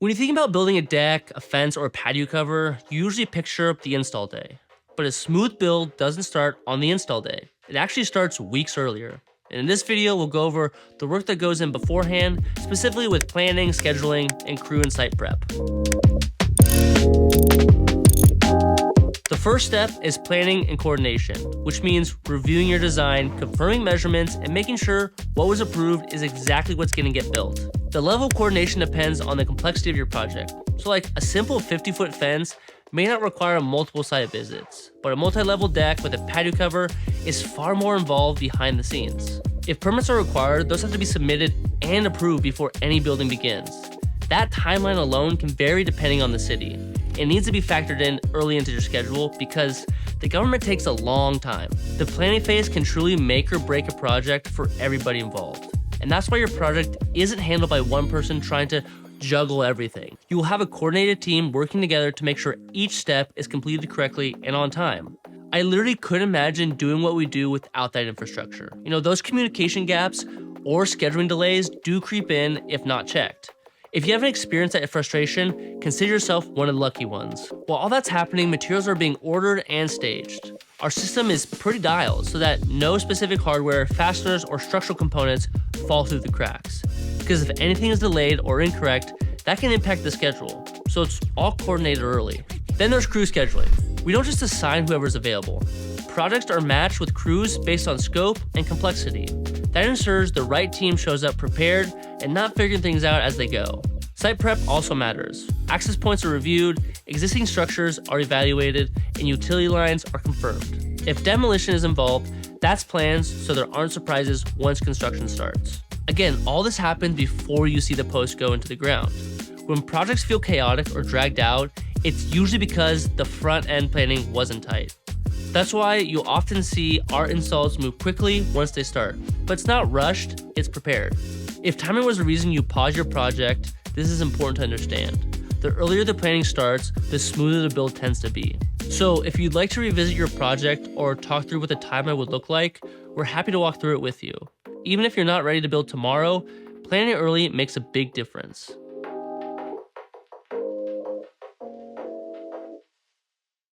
When you think about building a deck, a fence, or a patio cover, you usually picture the install day. But a smooth build doesn't start on the install day. It actually starts weeks earlier. And in this video, we'll go over the work that goes in beforehand, specifically with planning, scheduling, and crew and site prep. The first step is planning and coordination, which means reviewing your design, confirming measurements, and making sure what was approved is exactly what's going to get built. The level of coordination depends on the complexity of your project. So like a simple 50-foot fence may not require multiple site visits, but a multi-level deck with a patio cover is far more involved behind the scenes. If permits are required, those have to be submitted and approved before any building begins. That timeline alone can vary depending on the city. It needs to be factored in early into your schedule because the government takes a long time. The planning phase can truly make or break a project for everybody involved. And that's why your project isn't handled by one person trying to juggle everything. You will have a coordinated team working together to make sure each step is completed correctly and on time. I literally couldn't imagine doing what we do without that infrastructure. Those communication gaps or scheduling delays do creep in if not checked. If you haven't experienced that frustration, consider yourself one of the lucky ones. While all that's happening, materials are being ordered and staged. Our system is pretty dialed so that no specific hardware, fasteners, or structural components fall through the cracks. Because if anything is delayed or incorrect, that can impact the schedule. So it's all coordinated early. Then there's crew scheduling. We don't just assign whoever's available. Projects are matched with crews based on scope and complexity. That ensures the right team shows up prepared and not figuring things out as they go. Site prep also matters. Access points are reviewed, existing structures are evaluated, and utility lines are confirmed. If demolition is involved, that's planned so there aren't surprises once construction starts. Again, all this happens before you see the post go into the ground. When projects feel chaotic or dragged out, it's usually because the front-end planning wasn't tight. That's why you'll often see our installs move quickly once they start. But it's not rushed, it's prepared. If timing was the reason you pause your project, this is important to understand. The earlier the planning starts, the smoother the build tends to be. So if you'd like to revisit your project or talk through what the timeline would look like, we're happy to walk through it with you. Even if you're not ready to build tomorrow, planning early makes a big difference.